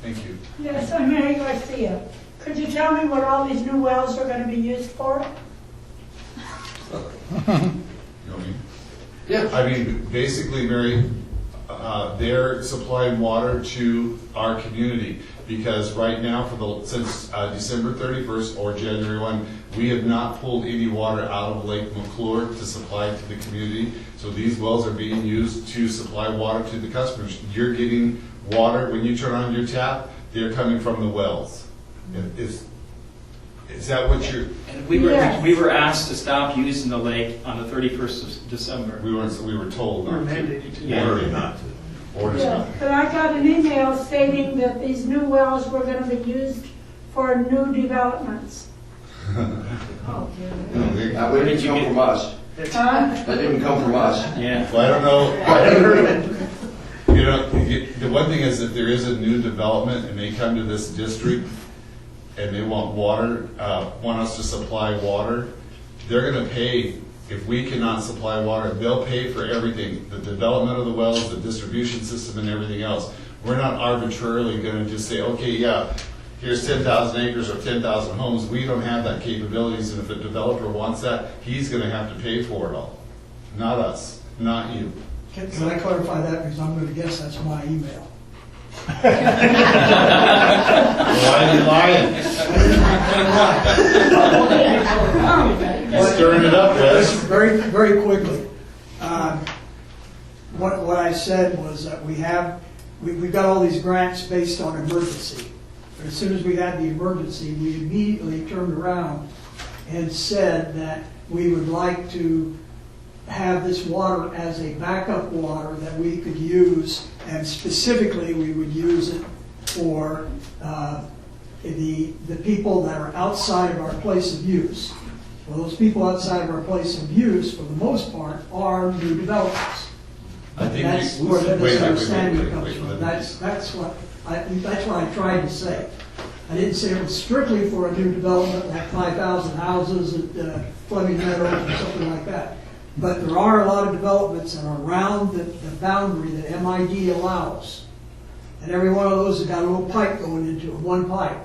Thank you. Yes, I'm Mary Garcia. Could you tell me what all these new wells are going to be used for? You know me? Yeah. I mean, basically, Mary, they're supplying water to our community because right now, since December 31st or January 1, we have not pulled any water out of Lake McClure to supply to the community. So these wells are being used to supply water to the customers. You're getting water when you turn on your tap. They're coming from the wells. Is that what you're? And we were asked to stop using the lake on the 31st of December. We were told not to. Yeah. Ordered not to. Orders Yeah, not to. but I got an email stating that these new wells were going to be used for new developments. That didn't come from us. Huh? That didn't come from us. Yeah. Well, I don't know. You know, the one thing is that there is a new development and they come to this district and they want water, want us to supply water. They're going to pay, if we cannot supply water, they'll pay for everything, the development of the wells, the distribution system and everything else. We're not arbitrarily going to just say, okay, yeah, here's 10,000 acres or 10,000 homes. We don't have that capabilities, and if a developer wants that, he's going to have to pay for it all. Not us, not you. Can I clarify that, because I'm going to guess that's my email. Why are you lying? Stirring it up, Wes. Very, very quickly. What I said was that we've got all these grants based on emergency. But as soon as we had the emergency, we immediately turned around and said that we would like to have this water as a backup water that we could use, and specifically we would use it for the people that are outside of our place of use. Well, those people outside of our place of use, for the most part, are new developers. I think That's where the wait, misunderstanding comes from. let me- That's what I tried to say. I didn't say it was strictly for a new development like 5,000 houses at Fleming Meadows or something like that. But there are a lot of developments that are around the boundary that MID allows. And every one of those has got a little pipe going into it, one pipe.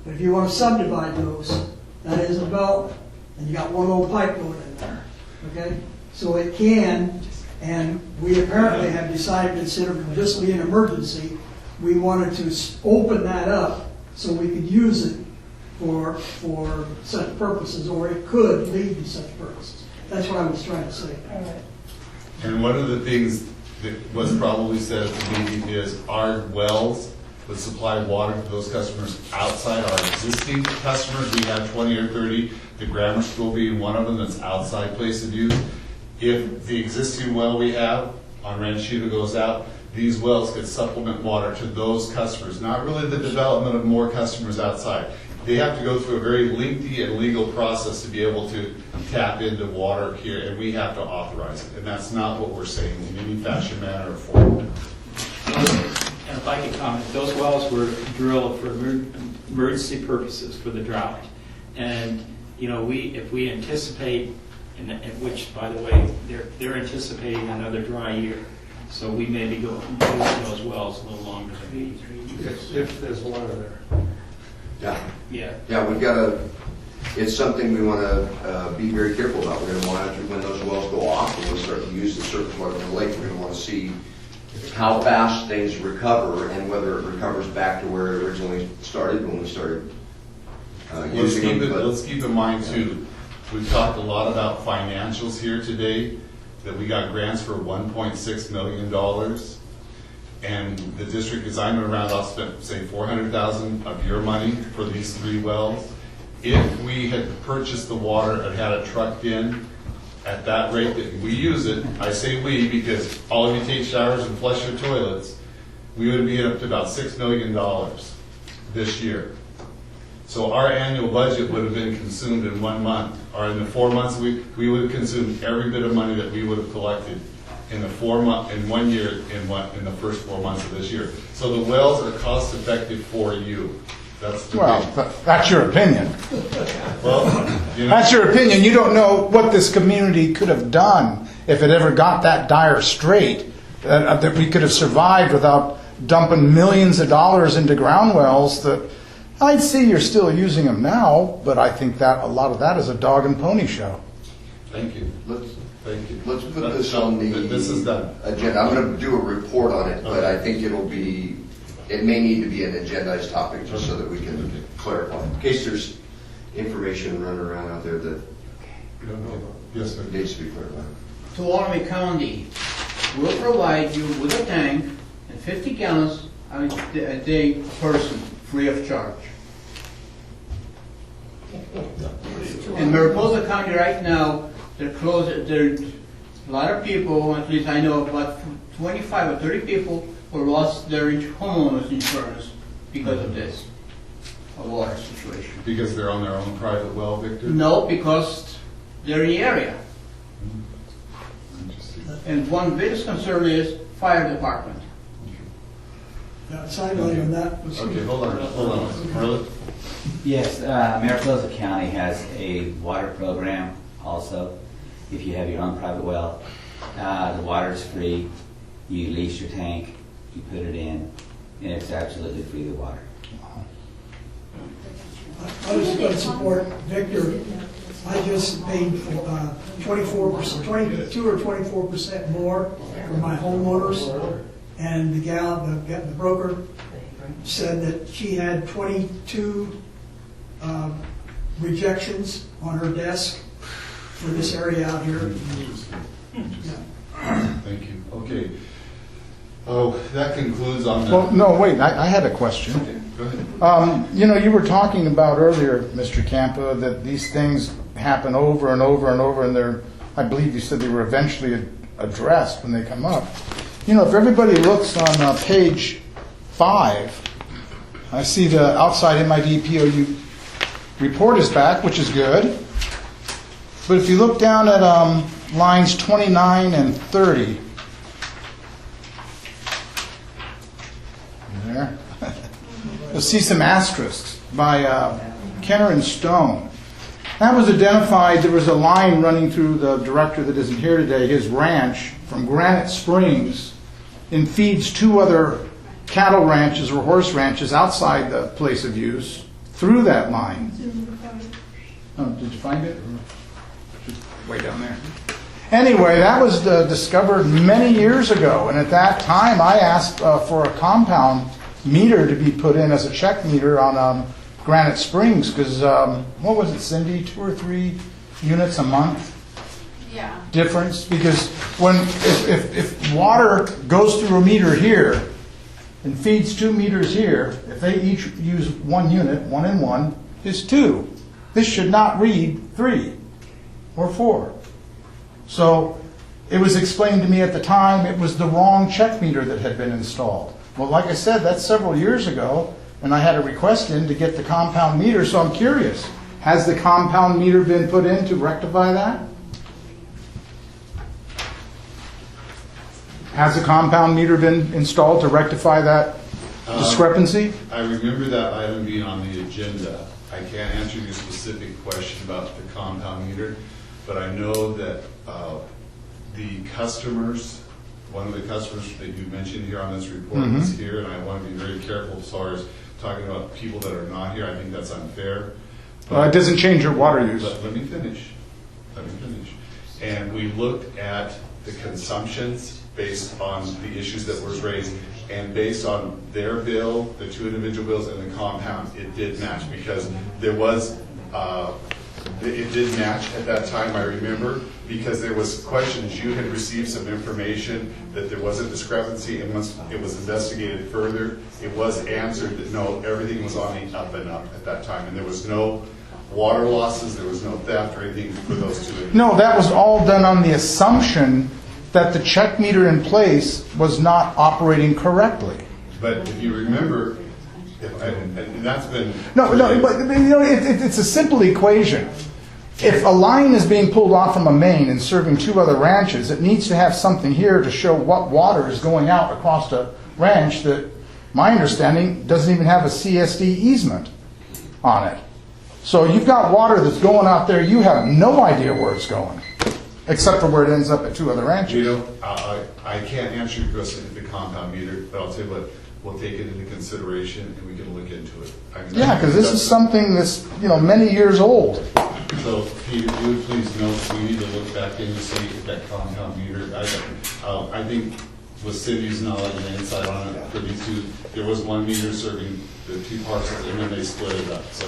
But if you want to subdivide those, that is a development. And you got one little pipe going in there. Okay? So it can, and we apparently have decided, instead of just being an emergency, we wanted to open that up so we could use it for such purposes, or it could lead to such purposes. That's what I was trying to say. All right. And one of the things that was probably said at the meeting is our wells would supply water to those customers outside our existing customers. We have 20 or 30, the grammar school being one of them that's outside place of use. If the existing well we have on Ranchita goes out, these wells could supplement water to those customers, not really the development of more customers outside. They have to go through a very lengthy and legal process to be able to tap into water here, and we have to authorize it. And that's not what we're saying in any fashion, manner, or form. And if I could comment, those wells were drilled for emergency purposes for the drought. And, you know, if we anticipate, which, by the way, they're anticipating another dry year. So we may be going using those wells a little longer than we if there's water there. Yeah, we've got to, it's something we want to be very careful about. We're going to monitor when those wells go off and we start to use the surface water in the lake. We're going to want to see how fast things recover and whether it recovers back to where it originally started when we started using them. Let's keep in mind, too, we've talked a lot about financials here today, that we got grants for $1.6 million. And the district, as I'm around, I'll spend, say, $400,000 of your money for these 3 wells. If we had purchased the water and had it trucked in at that rate that we use it, I say we because all of you take showers and flush your toilets, we would be up to about $6 million this year. So our annual budget would have been consumed in 1 month, or in the 4 months we would have consumed every bit of money that we would have collected in the 1 year in the first 4 months of this year. So the wells are cost effective for you. That's the that's your opinion. Well, you know, That's your opinion. You don't know what this community could have done if it ever got that dire strait, that we could have survived without dumping millions of dollars into ground wells that I'd see you're still using them now, but I think that a lot of that is a dog and pony show. Thank you. Thank you. Let's put this on the This is done. agenda. I'm going to do a report on it, but I think it may need to be an agendized topic just so that we can clarify. In case there's information running around out there that Yes, sir. needs to be clarified. To Laramie County will provide you with a tank and 50 gallons a day per person, free of charge. In Mariposa County right now, they're closed. There's a lot of people, at least I know about 25 or 30 people who lost their homeowners insurance because of this water situation. Because they're on their own private well, Victor? No, because they're in the area. Interesting. And one biggest concern is fire department. Sideline on that. Okay, hold on. Marla? Yes, Mariposa County has a water program also. If you have your own private well, the water is free. You lease your tank, you put it in, and it's absolutely free, the water. I was going to support Victor. I just paid 24%, 22 or 24% more for my homeowners, and the broker said that she had 22 rejections on her desk for this area out here. Thank you. Okay. Oh, that concludes on the... Well, no, wait, I had a question. Okay, go ahead. You were talking about earlier, Mr. Kampa, that these things happen over and over and over, and I believe you said they were eventually addressed when they come up. If everybody looks on page 5, I see the outside MID POU report is back, which is good. But if you look down at lines 29 and 30, there, you'll see some asterisks by Kenner and Stone. That was identified. There was a line running through the director that isn't here today, his ranch from Granite Springs, and feeds 2 other cattle ranches or horse ranches outside the place of use through that line. Oh, did you find it? Way down there. Anyway, that was discovered many years ago, and at that time I asked for a compound meter to be put in as a check meter on Granite Springs, because what was it, Cindy, 2 or 3 units a month? Yeah. Difference, because if water goes through a meter here and feeds 2 meters here, if they each use 1 unit, 1 and 1 is 2. This should not read 3 or 4. So it was explained to me at the time it was the wrong check meter that had been installed. Well, like I said, that's several years ago, and I had a request in to get the compound meter, so I'm curious. Has the compound meter been put in to rectify that? Has the compound meter been installed to rectify that discrepancy? I remember that item being on the agenda. I can't answer your specific question about the compound meter, but I know that the customers, one of the customers that you mentioned here on this report is here, and I want to be very careful as far as talking about people that are not here. I think that's unfair. It doesn't change your water use. Let me finish. And we looked at the consumptions based on the issues that were raised, and based on their bill, the 2 individual bills, and the compound, it did match, because there was, it did match at that time, I remember, because there was questions. You had received some information that there was a discrepancy, and once it was investigated further, it was answered that no, everything was on the up and up at that time, and there was no water losses, there was no theft or anything for those 2. No, that was all done on the assumption that the check meter in place was not operating correctly. But if you remember, and that's been... No, but it's a simple equation. If a line is being pulled off from a main and serving 2 other ranches, it needs to have something here to show what water is going out across a ranch that, my understanding, doesn't even have a CSD easement on it. So you've got water that's going out there, you have no idea where it's going, except for where it ends up at 2 other ranches. I can't answer your question at the compound meter, but I'll tell you what, we'll take it into consideration and we can look into it. I mean, Yeah, because this is something that's, many years old. So, Peter, if you would please note, we need to look back in to see if that compound meter, I think with Cindy's knowledge and insight on it, for these two, there was one meter serving the two parcels, and then they split it up, so.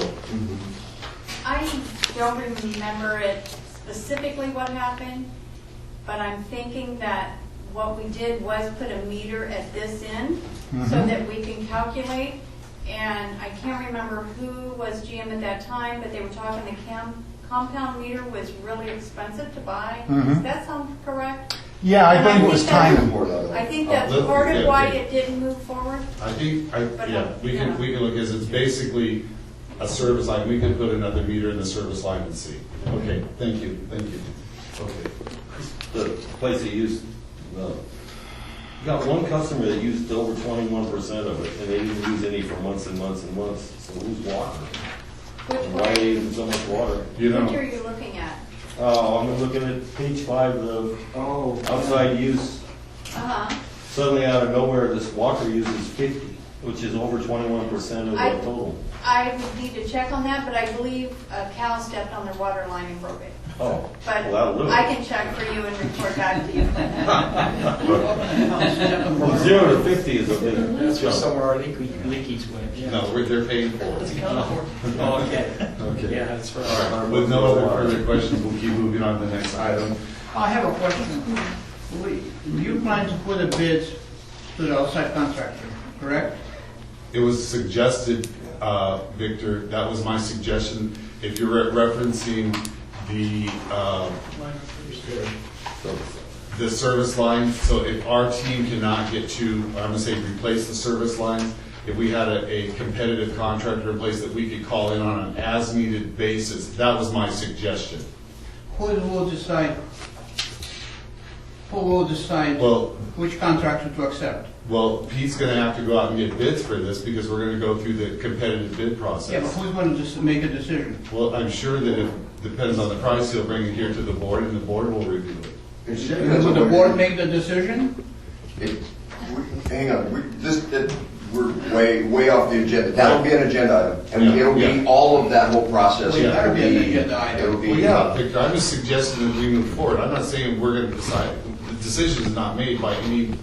I don't remember it specifically what happened, but I'm thinking that what we did was put a meter at this end so that we can calculate. And I can't remember who was GM at that time, but they were talking the compound meter was really expensive to buy. Does that sound correct? Yeah, I think it was timing. I think that's part of why it didn't move forward. I think, we can look, as it's basically a service line, we could put another meter in the service line and see. Okay, thank you. Okay. The place they used, got one customer that used over 21% of it, and they didn't use any for months and months and months. So who's water? Which Why are they using so much water? You know. Which are you looking at? I'm looking at page 5, the outside use. Suddenly out of nowhere, this water use is 50, which is over 21% of the total. I would need to check on that, but I believe a cow stepped on their water line and broke it. Oh, But well, that'll do it. I can check for you and report back to you. Well, 0 to 50 is a big That's where jump. somewhere our leakage went. Yeah. No, they're paying for it. Oh, okay. Okay. Yeah, that's right. All right, with no other further questions, we'll keep moving on to the next item. I have a question. You plan to put a bid to the outside contractor, correct? It was suggested, Victor, that was my suggestion. If you're referencing the service line, so if our team cannot get to, I'm going to say replace the service lines, if we had a competitive contractor in place that we could call in on an as-needed basis, that was my suggestion. Who will decide Well, which contractor to accept? Well, Pete's going to have to go out and get bids for this because we're going to go through the competitive bid process. Yeah, but who's going to just make a decision? Well, I'm sure that it depends on the price. He'll bring it here to the board, and the board will review it. Will the board make the decision? Hang on, we're way off the agenda. That'll be an agenda item, and it'll be all of that whole process. Well, it better be an agenda item. It'll be. Well, yeah, Victor, I'm just suggesting that we move forward. I'm not saying we're going to decide. The decision is not made by any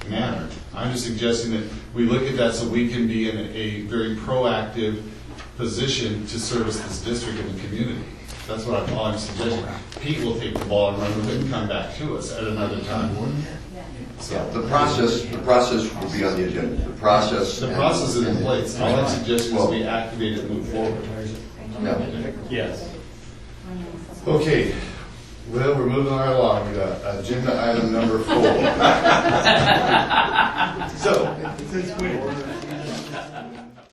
manner. I'm just suggesting that we look at that so we can be in a very proactive position to service this district and the community. That's what I'm suggesting. Pete will take the ball and run with it and come back to us at another time. Yeah, the process will be on the agenda. The process is in place. All I'm suggesting is we activate it and move forward. Yeah. Yes. Okay. Well, we're moving right along. We got agenda item number 4.